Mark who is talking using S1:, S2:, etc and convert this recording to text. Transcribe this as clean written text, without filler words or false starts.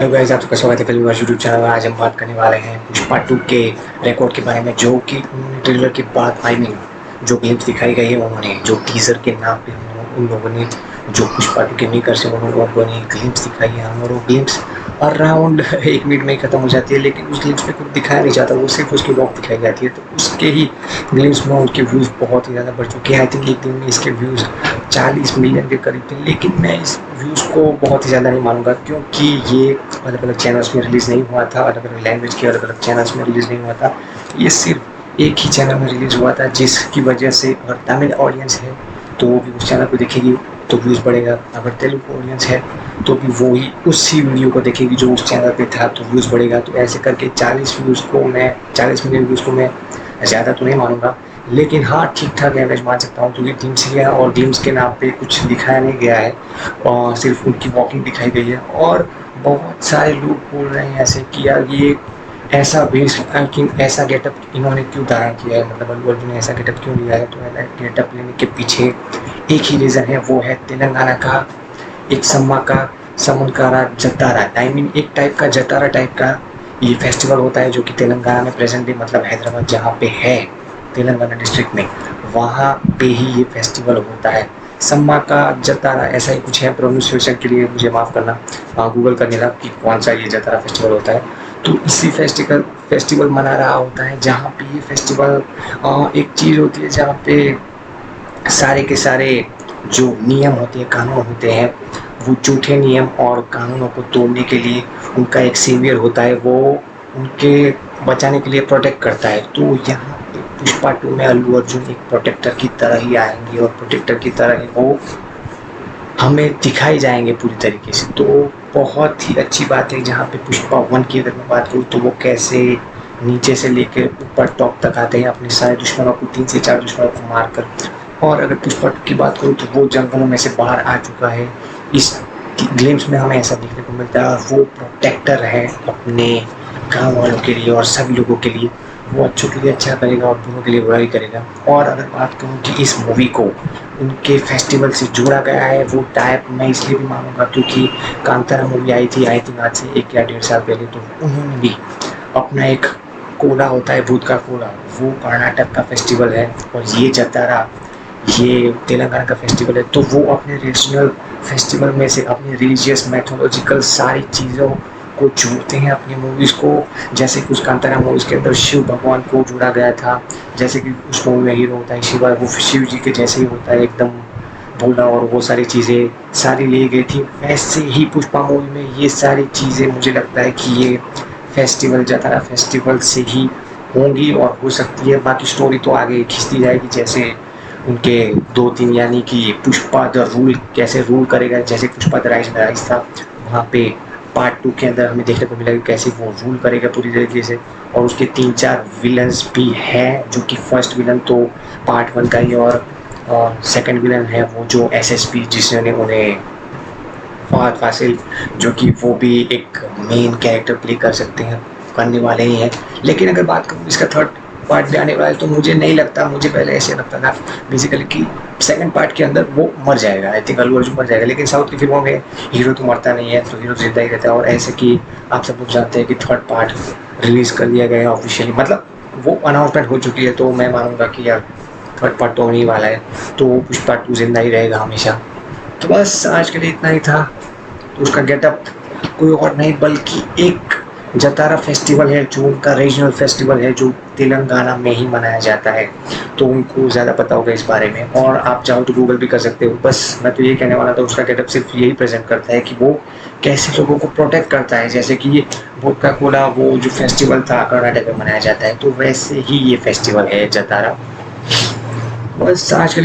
S1: Hello guys, आप सबका स्वागत है फिल्म यूट्यूब चैनल में। आज हम बात करने वाले हैं पुष्पा 2 के रिकॉर्ड के बारे में, जो कि ट्रेलर के बाद जो ग्लिम्स दिखाई गई है, उन्होंने जो टीजर के नाम पे उन लोगों ने जो पुष्पा 2 के मेकर से उन लोगों ने ग्लिम्स दिखाई है, और वो ग्लिम्स अराउंड 1 मिनट में ही खत्म हो जाती है। लेकिन उस ग्लिम्स में कुछ दिखाया नहीं जाता, वो सिर्फ उसकी वॉक दिखाई जाती है। तो उसके ही ग्लिम्स में उनके व्यूज़ बहुत ही ज़्यादा बढ़ चुके हैं। आई थिंक एक दिन में इसके व्यूज़ 40 मिलियन के करीब थे। लेकिन मैं इस व्यूज़ को बहुत ही ज़्यादा नहीं मानूंगा, क्योंकि ये अलग अलग चैनल्स में रिलीज़ नहीं हुआ था, अलग अलग लैंग्वेज के अलग अलग चैनल्स में रिलीज़ नहीं हुआ था। ये सिर्फ एक ही चैनल में रिलीज़ हुआ था, जिसकी वजह से अगर तमिल ऑडियंस है तो वो भी उस चैनल को देखेगी तो व्यूज़ बढ़ेगा। अगर तेलुगु ऑडियंस है तो भी वो ही उसी वीडियो को देखेगी जो उस चैनल पे था, तो व्यूज़ बढ़ेगा। तो ऐसे करके 40 मिलियन व्यूज़ को मैं ज़्यादा तो नहीं मानूंगा, लेकिन हाँ, ठीक ठाक एवरेज मान सकता हूँ, क्योंकि ग्लिम्स ही है और ग्लिम्स के नाम पे कुछ दिखाया नहीं गया है, और सिर्फ उनकी वॉकिंग दिखाई गई है। और बहुत सारे लोग बोल रहे हैं ऐसे कि यार ये ऐसा वेश ऐसा गेटअप इन्होंने क्यों धारण किया है, मतलब अल्लू अर्जुन ने ऐसा गेटअप क्यों लिया है। तो ऐसा गेटअप लेने के पीछे एक ही रीज़न है, वो है तेलंगाना का एक सम्मा का समुनकारा जतारा, आई मीन एक टाइप का जतारा टाइप का ये फेस्टिवल होता है, जो कि तेलंगाना में प्रेजेंट डे मतलब हैदराबाद जहाँ पे है, तेलंगाना डिस्ट्रिक्ट में, वहाँ पे ही ये फेस्टिवल होता है। सम्मा का जतारा ऐसा ही कुछ है, प्रोनाउंसिएशन के लिए मुझे माफ़ करना, गूगल करने लगा कि कौन सा ये जतारा फेस्टिवल होता है। तो इसी फेस्टिवल मना रहा होता है, जहाँ पे ये फेस्टिवल एक चीज़ होती है जहाँ पे सारे के सारे जो नियम होते हैं, कानून होते हैं, वो झूठे नियम और कानूनों को तोड़ने के लिए उनका एक सीनियर होता है, वो उनके बचाने के लिए प्रोटेक्ट करता है। तो यहाँ पे पुष्पा 2 में अल्लू अर्जुन एक प्रोटेक्टर की तरह ही आएंगे, और प्रोटेक्टर की तरह ही वो हमें दिखाए जाएंगे पूरी तरीके से। तो बहुत ही अच्छी बात है। जहाँ पे पुष्पा 1 की अगर मैं बात करूँ तो वो कैसे नीचे से लेकर ऊपर टॉप तक आते हैं, अपने सारे दुश्मनों को 3 से 4 दुश्मनों को मार कर। और अगर पुष्पा 2 की बात करूँ तो वो जंगलों में से बाहर आ चुका है। इस ग्लिम्स में हमें ऐसा देखने को मिलता है, और वो प्रोटेक्टर है अपने गाँव वालों के लिए और सभी लोगों के लिए। वो अच्छों के लिए अच्छा करेगा और बुरों के लिए बुरा ही करेगा। और अगर बात करूँ कि इस मूवी को उनके फेस्टिवल से जोड़ा गया है, वो टाइप मैं इसलिए भी मानूंगा क्योंकि कांतारा मूवी आई थी, आई थिंक आज से 1 या 1.5 साल पहले। तो उन्होंने भी अपना एक कोला होता है, भूत का कोला, वो कर्नाटक का फेस्टिवल है, और ये जतारा ये तेलंगाना का फेस्टिवल है। तो वो अपने रीजनल फेस्टिवल में से अपनी रिलीजियस मैथोलॉजिकल सारी चीज़ों को जोड़ते हैं अपनी मूवीज़ को। जैसे कि उस कांतारा मूवीज़ के अंदर शिव भगवान को जोड़ा गया था, जैसे कि उस मूवी में हीरो होता है शिवा, वो शिव जी के जैसे ही होता है, एकदम भोला, और वो सारी चीज़ें सारी ली गई थी। वैसे ही पुष्पा मूवी में ये सारी चीज़ें मुझे लगता है कि ये फेस्टिवल जतारा फेस्टिवल से ही होंगी और हो सकती है। बाकी स्टोरी तो आगे खींचती जाएगी, जैसे उनके 2-3, यानी कि पुष्पा द रूल कैसे रूल करेगा, जैसे पुष्पा द राइज था, वहाँ पे पार्ट 2 के अंदर हमें देखने को मिलेगा कैसे वो रूल करेगा पूरी तरीके से। और उसके 3-4 विलन्स भी हैं, जो कि फर्स्ट विलन तो पार्ट 1 का ही, और सेकंड विलन है वो जो एसएसपी जिसने उन्हें फहद फासिल, जो कि वो भी एक मेन कैरेक्टर प्ले कर सकते हैं, करने वाले ही हैं। लेकिन अगर बात करूँ इसका थर्ड पार्ट भी आने वाला है, तो मुझे नहीं लगता, मुझे पहले ऐसे लगता था बेसिकली कि सेकंड पार्ट के अंदर वो मर जाएगा, आई थिंक अल्लू अर्जुन मर जाएगा। लेकिन साउथ की फिल्मों में हीरो तो मरता नहीं है, तो हीरो जिंदा ही रहता है। और ऐसे कि आप सब लोग जानते हैं कि थर्ड पार्ट रिलीज़ कर दिया गया है ऑफिशियली, मतलब वो अनाउंसमेंट हो चुकी है। तो मैं मानूंगा कि यार थर्ड पार्ट तो होने ही वाला है, तो पुष्पा 2 जिंदा ही रहेगा हमेशा। तो बस आज के लिए इतना ही था। तो उसका गेटअप कोई और नहीं बल्कि एक जतारा फेस्टिवल है, जो उनका रीजनल फेस्टिवल है, जो तेलंगाना में ही मनाया जाता है। तो उनको ज़्यादा पता होगा इस बारे में, और आप चाहो तो गूगल भी कर सकते हो। बस मैं तो ये कहने वाला था, उसका गेटअप सिर्फ यही प्रेजेंट करता है कि वो कैसे लोगों को प्रोटेक्ट करता है। जैसे कि ये वोडका कोला वो जो फेस्टिवल था कर्नाटक में मनाया जाता है, तो वैसे ही ये फेस्टिवल है जतारा। बस आज के